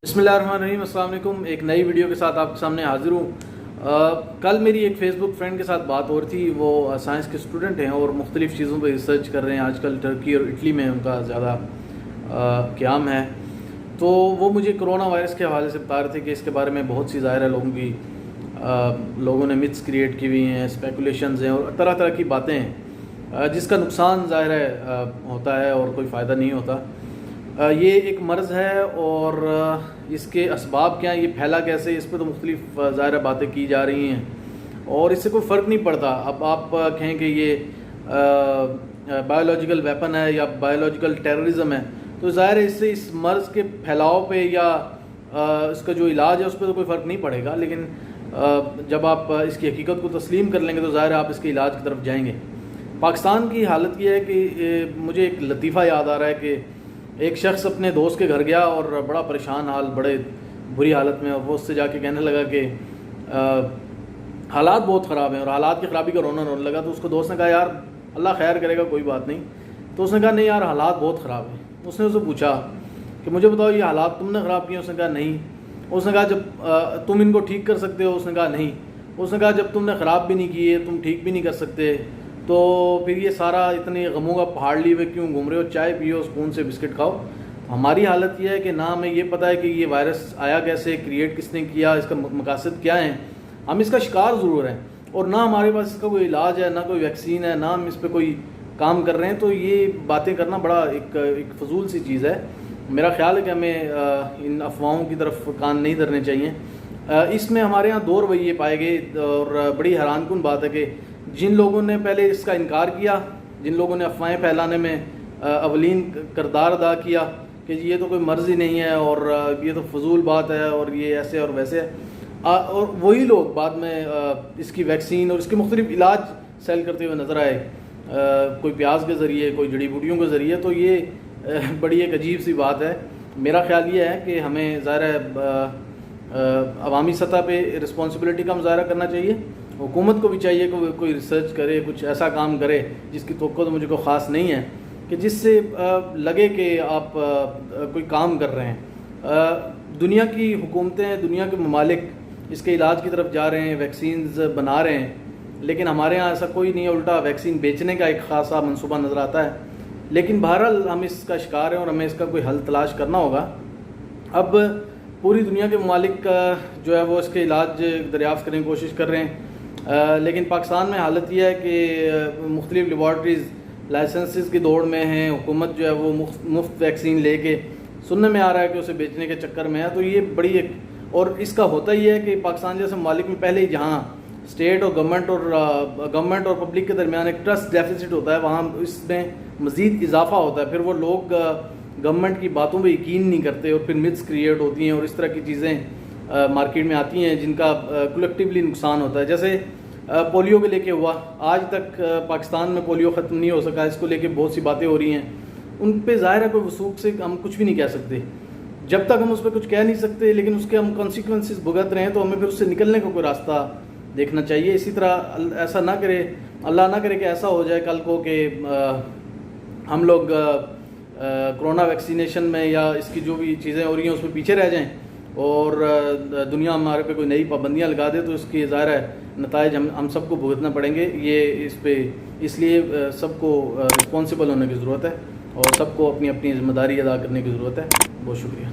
बिस्मिल्लाहिर्रहमानिर्रहीम। अस्सलाम वालेकुम। एक नई वीडियो के साथ आपके सामने हाजिर हूँ। कल मेरी एक फेसबुक फ्रेंड के साथ बात हो रही थी। वो साइंस के स्टूडेंट हैं और मुख्तलिफ़ चीज़ों पर रिसर्च कर रहे हैं। आजकल टर्की और इटली में उनका ज़्यादा क़याम है। तो वो मुझे कोरोना वायरस के हवाले से बता रहे थे कि इसके बारे में बहुत सी ज़ाहिर है लोगों ने मिथ्स क्रिएट की हुई हैं, स्पेकुलेशंस हैं और तरह तरह की बातें हैं जिसका नुकसान ज़ाहिर है होता है और कोई फ़ायदा नहीं होता। ये एक मर्ज़ है और इसके असबाब क्या हैं, ये फैला कैसे, इस पर तो मुख्तलिफ़ ज़ाहिर बातें की जा रही हैं और इससे कोई फ़र्क नहीं पड़ता। अब आप कहें कि ये बायोलॉजिकल वेपन है या बायोलॉजिकल टेररिज्म है, तो ज़ाहिर है इससे इस मर्ज़ के फैलाव पे या इसका जो इलाज है उस पर तो कोई फ़र्क नहीं पड़ेगा। लेकिन जब आप इसकी हकीकत को तस्लीम कर लेंगे तो ज़ाहिर है आप इसके इलाज की तरफ जाएंगे। पाकिस्तान की हालत ये है कि मुझे एक लतीफ़ा याद आ रहा है कि एक शख्स अपने दोस्त के घर गया और बड़ा परेशान हाल, बड़े बुरी हालत में, वो उससे जाके कहने लगा कि हालात बहुत ख़राब हैं और हालात की ख़राबी का रोना रोने लगा। तो उसको दोस्त ने कहा यार अल्लाह खैर करेगा, कोई बात नहीं। तो उसने कहा नहीं यार हालात बहुत ख़राब हैं। उसने उससे पूछा कि मुझे बताओ ये हालात तुमने ख़राब किए? उसने कहा नहीं। उसने कहा जब तुम इनको ठीक कर सकते हो? उसने कहा नहीं। उसने कहा जब तुमने ख़राब भी नहीं किए, तुम ठीक भी नहीं कर सकते, तो फिर ये सारा इतने गमों का पहाड़ लिए हुए क्यों घूम रहे हो? चाय पियो, स्पून से बिस्किट खाओ। हमारी हालत ये है कि ना हमें ये पता है कि ये वायरस आया कैसे, क्रिएट किसने किया, इसका मकासद क्या है। हम इसका शिकार ज़रूर हैं और ना हमारे पास इसका कोई इलाज है, ना कोई वैक्सीन है, ना हम इस पर कोई काम कर रहे हैं। तो ये बातें करना बड़ा एक फजूल सी चीज़ है। मेरा ख्याल है कि हमें इन अफवाहों की तरफ कान नहीं धरने चाहिए। इसमें हमारे यहाँ दो रवैये पाए गए और बड़ी हैरानकुन बात है कि जिन लोगों ने पहले इसका इनकार किया, जिन लोगों ने अफवाहें फैलाने में अवलीन किरदार अदा किया कि ये तो कोई मर्ज़ ही नहीं है और ये तो फजूल बात है और ये ऐसे और वैसे है, और वही लोग बाद में इसकी वैक्सीन और इसके मुख्तलिफ इलाज सेल करते हुए नज़र आए, कोई प्याज के ज़रिए, कोई जड़ी बूटियों के ज़रिए। तो ये बड़ी एक अजीब सी बात है। मेरा ख्याल ये है कि हमें ज़ाहिर है अवामी सतह पे रिस्पॉन्सिबिलिटी का मुजाहरा करना चाहिए। हुकूमत को भी चाहिए कि कोई रिसर्च करे, कुछ ऐसा काम करे जिसकी तवक्को तो मुझे को ख़ास नहीं है कि जिससे लगे कि आप कोई काम कर रहे हैं। दुनिया की हुकूमतें, दुनिया के ममालिक इसके इलाज की तरफ जा रहे हैं, वैक्सीन्स बना रहे हैं, लेकिन हमारे यहाँ ऐसा कोई नहीं है। उल्टा वैक्सीन बेचने का एक ख़ासा मनसूबा नज़र आता है। लेकिन बहरहाल हम इसका शिकार हैं और हमें इसका कोई हल तलाश करना होगा। अब पूरी दुनिया के ममालिक जो है वो इसके इलाज दरियाफ़्त करने की कोशिश कर रहे हैं, लेकिन पाकिस्तान में हालत यह है कि मुख्तलिफ लेबॉर्ट्रीज़ लाइसेंसेस की दौड़ में हैं। हुकूमत जो है वो मुफ्त वैक्सीन लेके, सुनने में आ रहा है कि उसे बेचने के चक्कर में है। तो ये बड़ी एक, और इसका होता ही है कि पाकिस्तान जैसे ममालिक में पहले ही जहाँ स्टेट और गवर्नमेंट और पब्लिक के दरमियान एक ट्रस्ट डेफिसिट होता है, वहाँ इसमें मज़ीद इजाफा होता है। फिर वो लोग गवर्नमेंट की बातों पर यकीन नहीं करते और फिर मिथ्स क्रिएट होती हैं और इस तरह की चीज़ें मार्केट में आती हैं जिनका कलेक्टिवली नुकसान होता है। जैसे पोलियो के लेके हुआ, आज तक पाकिस्तान में पोलियो ख़त्म नहीं हो सका। इसको लेके बहुत सी बातें हो रही हैं, उन पे ज़ाहिर है कोई वसूख से हम कुछ भी नहीं कह सकते। जब तक हम उस पर कुछ कह नहीं सकते लेकिन उसके हम कॉन्सिक्वेंसेस भुगत रहे हैं, तो हमें फिर उससे निकलने का कोई रास्ता देखना चाहिए। इसी तरह ऐसा ना करे, अल्लाह ना करे कि ऐसा हो जाए कल को कि हम लोग कोरोना वैक्सीनेशन में या इसकी जो भी चीज़ें हो रही हैं उसमें पीछे रह जाएँ और दुनिया हमारे पे कोई नई पाबंदियां लगा दे, तो इसकी ज़ाहिर है नताइज हम सबको भुगतना पड़ेंगे। ये इस पे इसलिए सबको रिस्पॉन्सिबल होने की ज़रूरत है और सबको अपनी अपनी ज़िम्मेदारी अदा करने की ज़रूरत है। बहुत शुक्रिया।